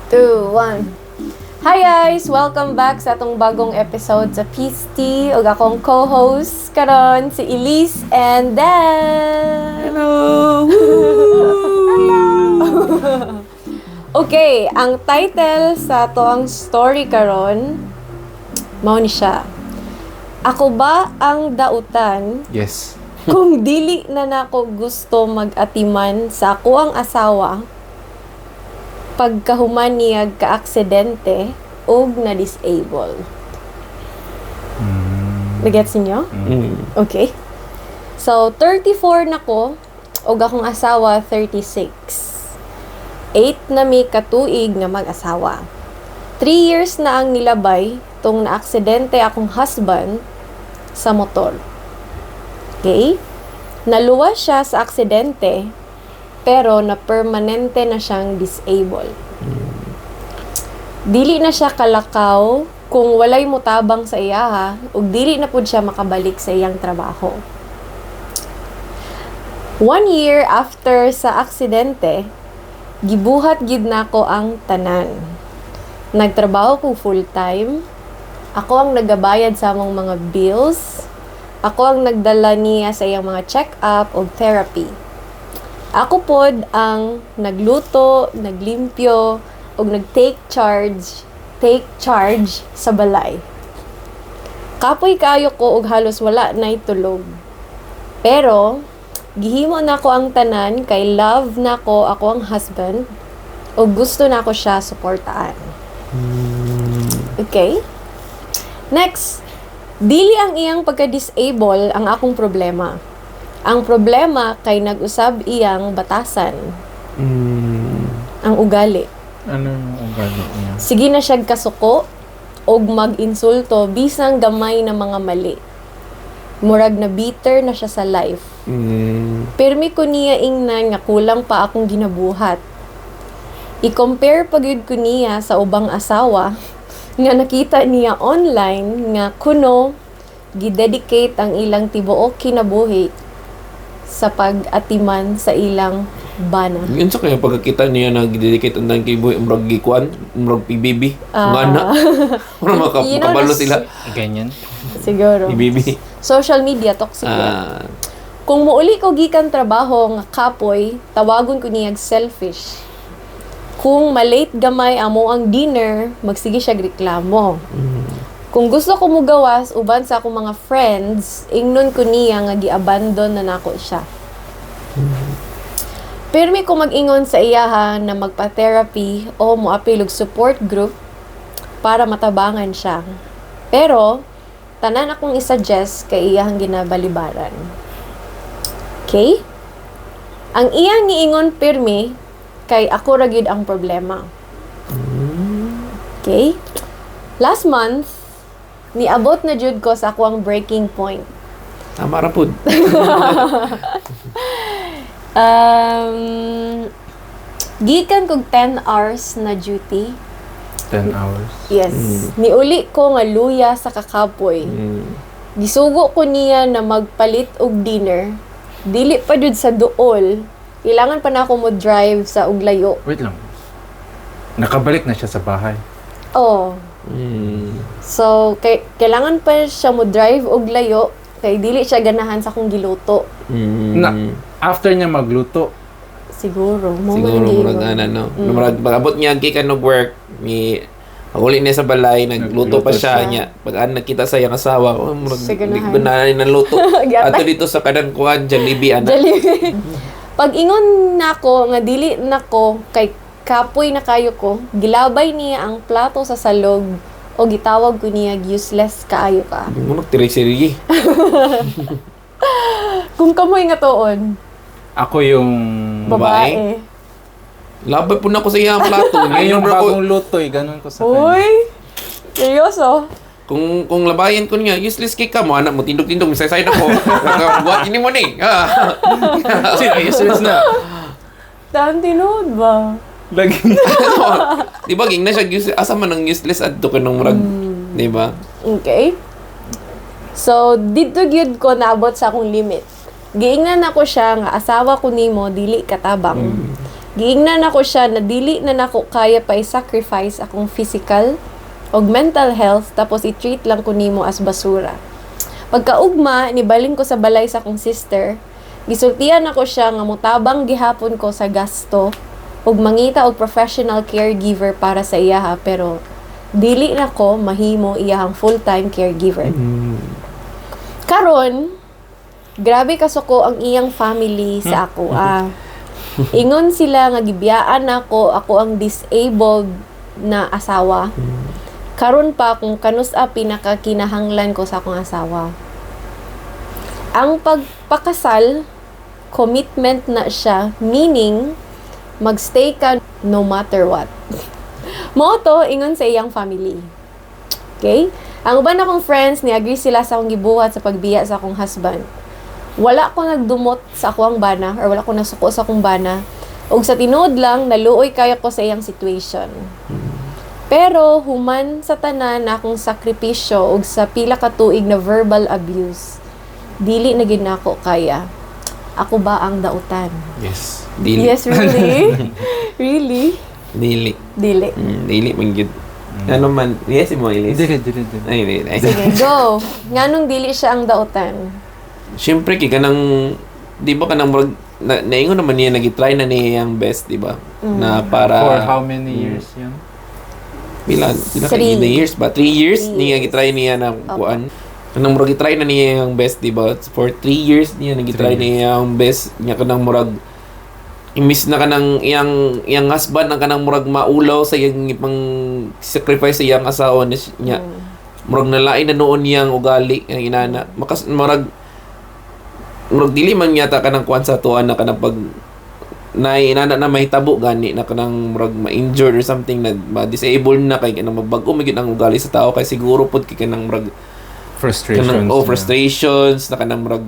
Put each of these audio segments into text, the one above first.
2, 1. Hi guys! Welcome back sa atong bagong episode sa Peace Tea. Ug akong co-host karon si Elise and Dan. Hello! Hello! Okay, ang title sa toang story karon mao ni siya. Ako ba ang dautan Yes. kung dili na nako gusto mag-atiman sa ako ang asawa pagkahuman niya ka-aksidente o na-disable. Nagets niyo? Okay. So, 34 na ko o akong asawa 36. 8 na mi katuig nga mag-asawa. 3 years na ang nilabay tong na-aksidente akong husband sa motor. Okay? Naluwas siya sa aksidente pero na permanente na siyang disabled. Dili na siya kalakaw kung walay mutabang sa iya ug dili na pud siya makabalik sa iyang trabaho. 1 year after sa aksidente, gibuhat gid nako ang tanan. Nagtrabaho ko full-time. Ako ang nagabayad sa among mga bills. Ako ang nagdala niya sa iyang mga check-up o therapy. Ako pod ang nagluto, naglimpyo, o nag-take charge sa balay. Kapoy kayo ko og halos wala na tulog. Pero, gihimo na ko ang tanan kay love na ko ako ang husband o gusto na ko siya suportaan. Okay? Next, dili ang iyang pagka-disable ang akong problema. Ang problema kay nag-usab iyang batasan. Ang ugali. Ano yung ugali niya? Sige na siyag kasuko og mag-insulto bisang gamay na mga mali. Murag na bitter na siya sa life. Permi ko niya ingnan nga kulang pa akong ginabuhat. I-compare pagyud ko niya sa ubang asawa nga nakita niya online nga kuno gidedicate ang ilang tibuok kinabuhi sa pag-atiman sa ilang bana. Yun sa kaya pagkakita niya na gidedicate ang kay boy murag gikuan, murag PBB. Ngana. Murag makabalo sila. Ganyan. Siguro. PBB. Social media, toxic yan. Kung muuli ko gikan trabaho nga kapoy, tawagon ko niyag selfish. Kung malate gamay amo ang dinner, magsige siya reklamo. Kung gusto ko mugawas uban sa akong mga friends, ingnon ko niya nga gi-abandon na nako siya. Permi ko mag-ingon sa iyaha na magpa-therapy o moapil og support group para matabangan siya. Pero tanan akong i-suggest kay iyahang ginabalibaran. Okay? Ang iyang niingon permi kay ako ra gyud ang problema. Okay? Last month, niabot na jud ko sa akong breaking point. Tama ra pud. Gikan kog 10 hours na duty. 10 hours. Yes. Niuli ko nga luya sa kakapoy. Gisugo ko niya na magpalit og dinner. Dili pa jud sa duol. Kailangan pa na ako mo drive sa uglayo. Wait lang. Nakabalik na siya sa bahay. Oh. So, kailangan pa siya mo drive og layo kay dili siya ganahan sa akong giluto. Na, after niya magluto, Siguro. Siguro murag ana no. Murag pag-abot niya gikan og work ni paguli niya sa balay, nagluto pa siya niya. Pag nakita sa iyang asawa, murag Sa ganahan. ganahan ng luto. Gyatay. Ato dito sa kanang kuan Jollibee ana. Pag ingon nako nga dili nako kay kapoy na kayo ko, gilabay niya ang plato sa salog o gitawag ko niya useless kaayo ka. Murag tiri-siri. Kung kamoy nga tuon, ako yung babae. Labay po na ko sa iyang plato. Ngayon Ngayon bro ko. bagong luto ganun ko sa kanya. Uy! Seryoso? Kung labayan ko niya, useless kay ka mo, anak mo, tindog-tindog, misay-say na ko. Buhat ini mo ni. Sino, useless na. Daan tinood ba? Lagi. Di ba, ging na siya useless. Asa man ang useless at to kanong murag. Di ba? Okay. So, dito gyud ko naabot sa akong limit. Giingnan ako siya nga asawa ko nimo dili katabang. Giingnan ako siya na dili na nako kaya pa i-sacrifice akong physical o mental health tapos i-treat lang ko nimo as basura. Pagkaugma, nibaling ko sa balay sa akong sister, gisultihan ako siya nga mutabang gihapon ko sa gasto ug mangita og professional caregiver para sa iyaha pero dili na ko mahimo iyahang full-time caregiver. Karon, grabe kasuko ang iyang family sa ako. Ingon sila nga gibiyaan ako ang disabled na asawa. Karon pa kung kanus-a pinakakinahanglan ko sa akong asawa. Ang pagpakasal, commitment na siya, meaning magstay ka no matter what. Mo to ingon sa iyang family. Okay? Ang uban akong friends ni-agree sila sa akong gibuhat sa pagbiya sa akong husband. Wala ko nagdumot sa akong bana or wala ko nasuko sa akong bana. Ug sa tinuod lang naluoy kayo ko sa iyang situation. Pero human sa tanan na akong sakripisyo ug sa pila ka tuig na verbal abuse, dili na gid nako kaya. Ako ba ang dautan? Yes. Dili. Yes, really? Really? Dili. Dili. Dili man gyud. Ano man, yes mo Elise. Dili. Ay, dili. Sige, go. Nganong dili siya ang dautan? Siyempre kay kanang di ba kanang murag naingon naman niya nagitry na niya yung best, di ba? Na para For how many years yan? Pila ka 3 years ba? 3 years 3 niya years. gitry niya na kuan. Kanang murag gitry na niya yung best, di ba? For 3 years niya nagitry 3 niya yung best niya kanang murag imbis na kanang iyang husband ang kanang murag maulaw sa iyang ipang sacrifice sa iyang asawa niya. Murag nalain na noon niyang ugali ang inana. Murag dili man yata kanang kuan sa tuan na kanang pag inana na mahitabo gani na kanang murag ma-injured or something na ma-disable na kay kanang magbago magid ang ugali sa tao kay siguro pud kay kanang murag Frustrations. frustrations na kanang murag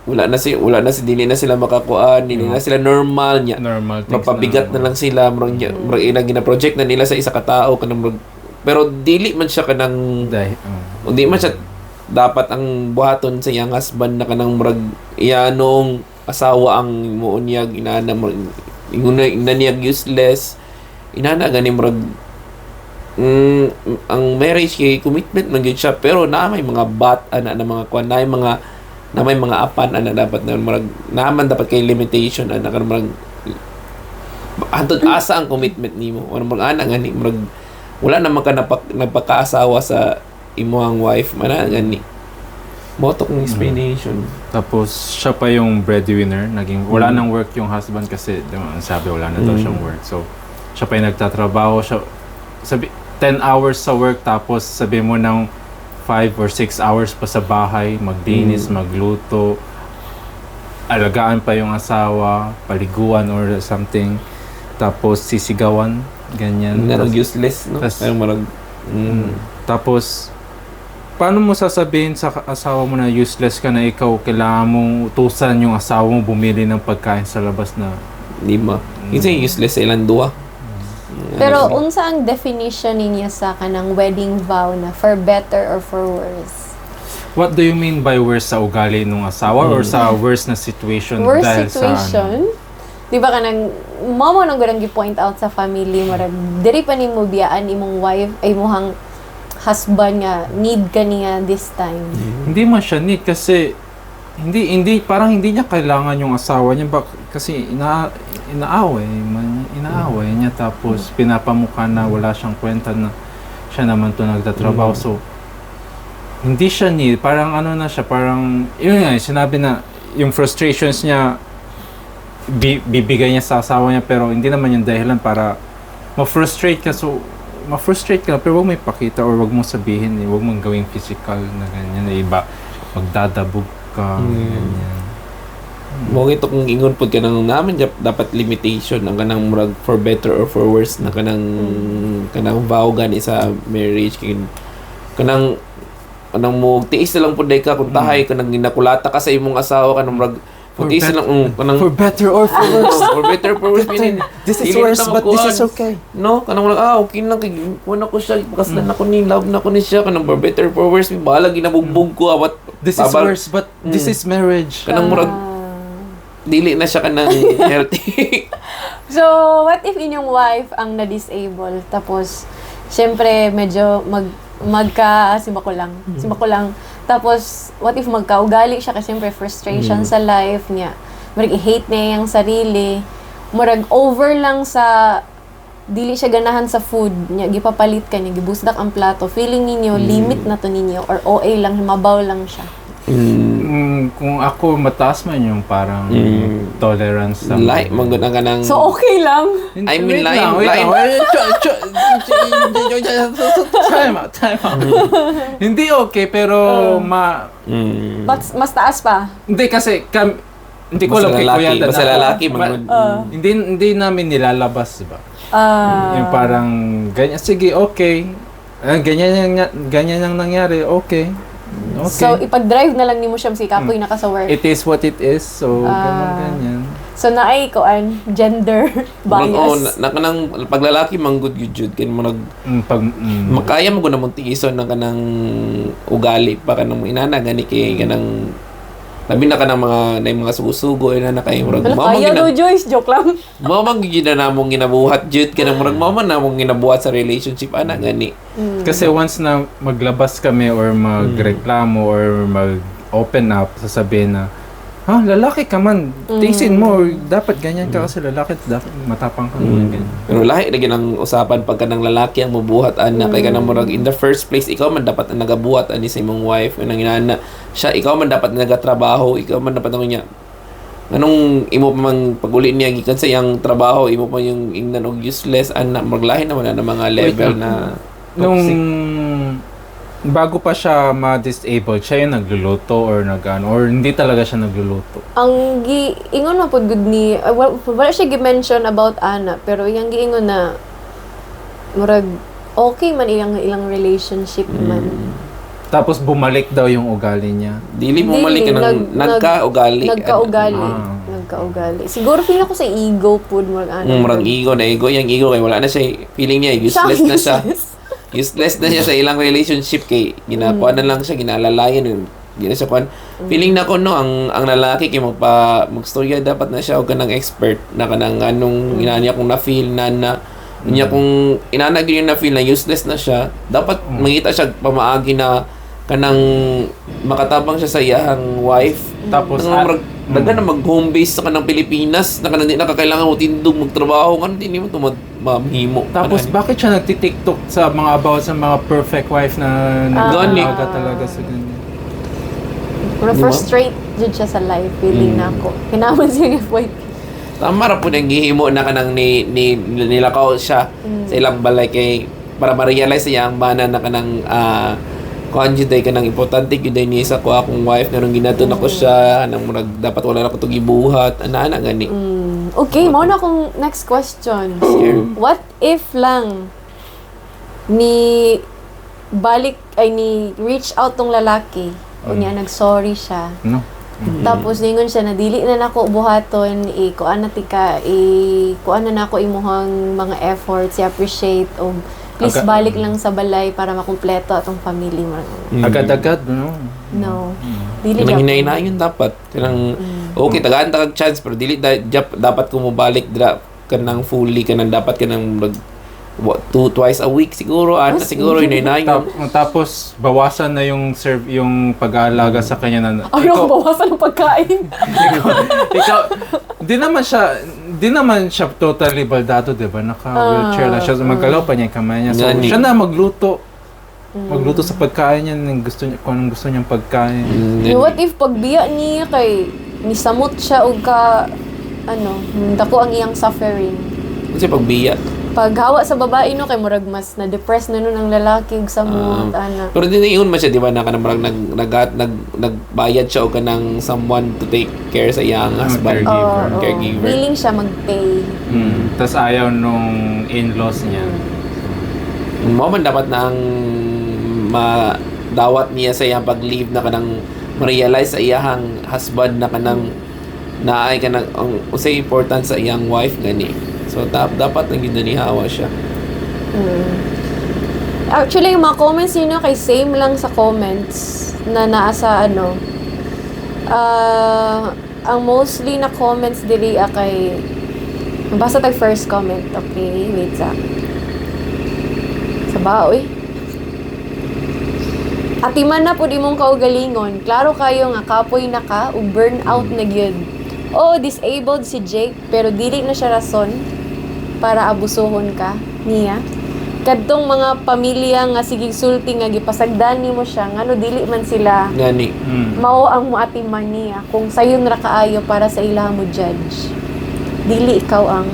wala na si dili na sila makakuan, dili na sila normal nya. Normal things Mapabigat na lang sila murag ina gina-project na nila sa isa ka tao kanang murag pero dili man siya kanang Dahil, hindi man siya dapat ang buhaton sa iyang husband na kanang murag iyanong asawa ang muunyag inana inaniyag useless inana gani murag ang marriage kay commitment man gyud siya pero na may mga ana na mga kuan na may mga apan ana dapat na murag naman dapat kay limitation ana kanang murag antod asa ang commitment nimo ano murag ana gani murag wala naman ka nagpakaasawa sa imuhang wife mana gani moto kong explanation. tapos siya pa yung breadwinner, naging wala nang work yung husband kasi sabi wala na daw siyang work. So siya pa yung nagtatrabaho, siya sabi 10 hours sa work tapos sabi mo ng 5 or 6 hours pa sa bahay, maglinis, magluto, alagaan pa yung asawa, paliguan or something, tapos sisigawan, ganyan. Useless, no? Tas- Parang marag... Tapos, paano mo sasabihin sa asawa mo na useless ka na ikaw, kailangan mong utusan yung asawa mo bumili ng pagkain sa labas na... Di ba? Kasi useless sa ilang duwa. Pero unsa ang definition niya sa kanang wedding vow na for better or for worse? What do you mean by worse sa ugali ng asawa or sa worse na situation Worse dahil situation? Di ba kanang mamo nang gudang gi-point out sa family mo diri pa nimo biyaan imong wife ay imong husband nga need ka niya this time. Hindi man siya need kasi hindi parang hindi niya kailangan yung asawa niya kasi inaaway niya tapos pinapamukha na wala siyang kwenta na siya naman to nagtatrabaho. So hindi siya need, parang ano na siya, parang yun nga sinabi na yung frustrations niya bibigay niya sa asawa niya pero hindi naman yung dahilan para ma-frustrate ka. So ma-frustrate ka pero wag mo ipakita or wag mo sabihin, wag mong gawing physical na ganyan, iba magdadabog ka, ganyan. Mo ito kung ingon pud kanang naman dapat limitation ang kanang murag for better or for worse na kanang vow gani sa marriage kanang mo tiis na lang pud ka kung tahay kanang ginakulata ka sa imong asawa kanang murag kung tiis na lang kanang For better or for worse. for better for worse meaning This is dili worse na but this is makuhaan. okay. No, kanang murag okay na kay kuno ko siya pakaslan ako ni love na ko ni siya kanang for better for worse bahala ginabugbog ko awat This is worse but this is marriage. kanang murag dili na siya kanang healthy. So, what if inyong wife ang na-disable? Tapos, syempre, medyo simbakulang. Tapos, what if magkaugali siya kasi syempre frustration sa life niya. Murag i-hate niya yung sarili. Murag over lang sa dili siya ganahan sa food niya, gipapalit ka niya, gibusdak ang plato. Feeling ninyo, limit na to ninyo or OA lang, mabaw lang siya. Kung ako, mataas man yung parang tolerance sa Like, maganda ka ng... So, okay lang. I mean, Wait lang. Time out. Hindi okay, pero Mas taas pa. hindi kasi, hindi ko Basta alam kay lalaki, Kuya Dan. basta lalaki, Hindi namin nilalabas, diba? Ah. Yung parang, ganyan, sige, okay. Ganyan yung nangyari, okay. So, ipag-drive na lang ni mo siya si Kapoy naka sa work. It is what it is, so ganyan. So, naay gender bias. Nakanang paglalaki manggod yun kaya mo makaya mo na mong tiison ng kanang ugali pa kanang inana gani kay kanang labi na kanang mga susugo ina na kay murag Kaya no, Joyce, joke lang. mamang gina na mong ginabuhat jud kanang murag mama na mong ginabuhat sa relationship ana gani. Kasi once na maglabas kami or magreklamo or mag-open up, sasabihin na, lalaki ka man, tiisin mo, or dapat ganyan ka kasi lalaki, dapat matapang ka man, ganyan. Pero lahi lagi ng usapan pagka ng lalaki ang mabuhat ana kay kanang murag in the first place ikaw man dapat ang nagabuhat ani sa imong wife nang inana siya ikaw man dapat nagatrabaho ikaw man dapat ang niya anong imo pa mang pag-uli niya gikan sa iyang trabaho imo pa yung ingnan og useless ana maglahi naman na mga level na Nung toxic. bago pa siya ma-disable, siya yung nagluluto or or hindi talaga siya nagluluto. Ang giingon mo pod good ni wala siya gi-mention about Ana, pero yang giingon na murag okay man ilang relationship man. Tapos bumalik daw yung ugali niya. Dili mo mali ka ng nagka-ugali. Nagka-ugali. Siguro feeling ko sa ego pod murag Ana. Murag ego yung ego kay wala na siya feeling niya useless na siya. Useless na siya sa ilang relationship kay ginakuha na lang siya ginalalayan yun. Gina siya kuan. Feeling na ko no ang lalaki kay magstorya dapat na siya og kanang expert na kanang anong inanya kung na feel na niya kung inanag yun na feel na useless na siya dapat mangita siya pamaagi na kanang makatabang siya sa iyang wife. Tapos dagan na mag-home base sa kanang Pilipinas na kanang di nakakailangan mo tindog magtrabaho kan di mo mamhimo. Tapos bakit siya nagti-TikTok sa mga about sa mga perfect wife na nag-alaga talaga sa ganyan? Murag frustrate jud siya sa life, feeling na ako. Kinaman siya yung FYP. Tama ra po nang gihimo na kanang nilakaw siya sa ilang balay kay para ma-realize niya ang bana na kanang kuan jud ka nang importante gyud niya sa ko akong wife na nung ginaton ako siya nang murag dapat wala na ko to gibuhat ana gani. Okay, mao na akong next question. What if lang ni reach out tong lalaki unya nag-sorry siya. No. Tapos ningon siya na dili na nako buhaton kuan na tika kuan na nako imuhang mga efforts i-appreciate o please balik lang sa balay para makumpleto atong family mo. Agad-agad, no? No. Dili Kanang hinahin dapat. Kanang okay tagaan ta kag chance pero dili dapat ko mo balik kanang fully kanang dapat kanang twice a week siguro siguro hinahin. Tapos bawasan na yung pag-aalaga sa kanya na bawasan ng pagkain. ikaw di naman siya totally baldado, 'di ba? Naka-wheelchair lang siya. Magalaw pa niya yung kamay niya. So, siya na magluto. Magluto sa pagkain niya ng gusto niya, kung anong gusto niyang pagkain. What if pagbiya niya kay nisamot siya og dako ang iyang suffering. Kasi pagbiya. Paghawa sa babae no kay murag mas na-depress na nun ang lalaki ug samot ana. Pero diningon man siya di ba na kanang murag nagbayad siya o kanang someone to take care sa iyang husband. Caregiver. Willing siya mag-pay. Tapos ayaw nung in-laws niya. Mo man dapat na ang madawat niya sa iyang pag-leave na kanang ma-realize sa iyang husband na kanang naay kanang ang usay important sa iyang wife gani. So, dapat nang ginanihawa siya. Actually, yung mga comments yun kay same lang sa comments na naasa ang mostly na comments diri kay basta tag first comment. Okay, wait sa. Sabaoy. Atiman na pud imong kaugalingon. Klaro kayo nga kapoy na ka ug burnout na gyud. Oh, disabled si Jake pero dili na siya rason para abusohon ka niya. Kadtong mga pamilya nga sige sulti nga gipasagdan nimo siya ngano dili man sila Gani. mao ang muatiman niya kung sayon ra kaayo para sa ilaha mo judge. Dili ikaw ang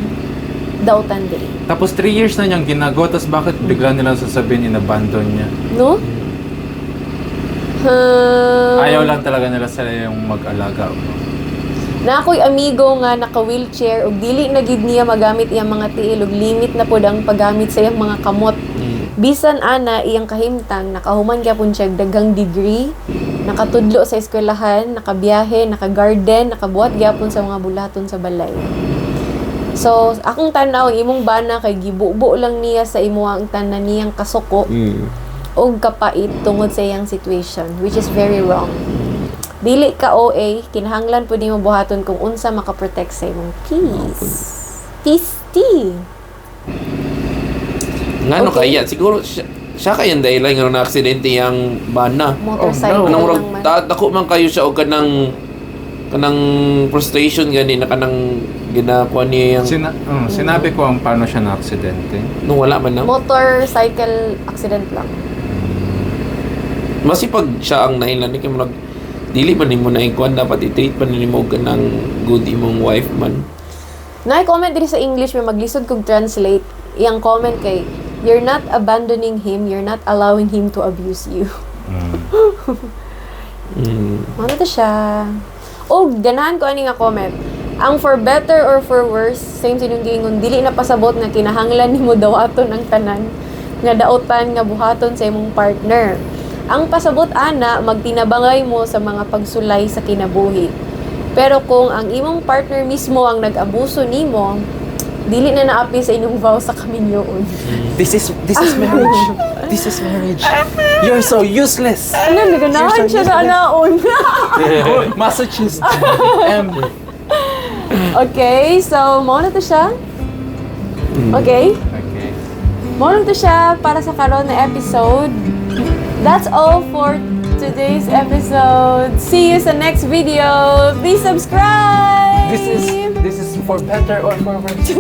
dautan diri. Tapos 3 years na niyang ginagawa, tapos bakit bigla nilang sasabihin in-abandon niya? No? Ayaw lang talaga nila sila yung mag-alaga. Na ako'y amigo nga naka-wheelchair ug dili na gid niya magamit iyang mga tiil ug limit na pud ang paggamit sa iyang mga kamot. Bisan ana iyang kahimtang nakahuman gyapon siya og daghang degree, nakatudlo sa eskwelahan, nakabiyahe, naka-garden, nakabuhat gyapon sa mga bulaton sa balay. So, akong tanaw imong bana kay gibubo lang niya sa imuhang tanan niyang kasuko og kapait tungod sa iyang situation, which is very wrong. Dili ka OA, kinahanglan pud nimo buhaton kung unsa maka-protect sa imong peace. Peace. Ngano Okay. kaya siguro siya kaya dahilan nga na aksidente yang bana. Motorcycle Anong lang man. dako man kayo siya og kanang frustration gani na kanang ginakuha niya yung Sinabi ko ang paano siya na-aksidente. nung wala man na. Motorcycle accident lang. Masipag siya ang nahilan ni kay murag dili man nimo na ikuan dapat i-treat pa nimo kanang good imong wife man. Na-comment diri sa English may maglisod kog translate. Iyang comment kay you're not abandoning him, you're not allowing him to abuse you. Ano to siya? Oh, ganahan ko ani nga comment. Ang for better or for worse, same sinong giingon, dili na pasabot nga kinahanglan nimo dawaton ang tanan nga daotan nga buhaton sa imong partner. Ang pasabot ana magtinabangay mo sa mga pagsulay sa kinabuhi. Pero kung ang imong partner mismo ang nag-abuso nimo, dili na naapi sa inyong vow sa kaminyoon. This is marriage. This is marriage. You're so useless. Ano, naganahan siya sa anaon. Massachusetts. Okay, so mao na to siya. Okay? Okay. Mao na to siya para sa karon na episode. That's all for today's episode. See you sa next video. Please subscribe. This is for better or for worse.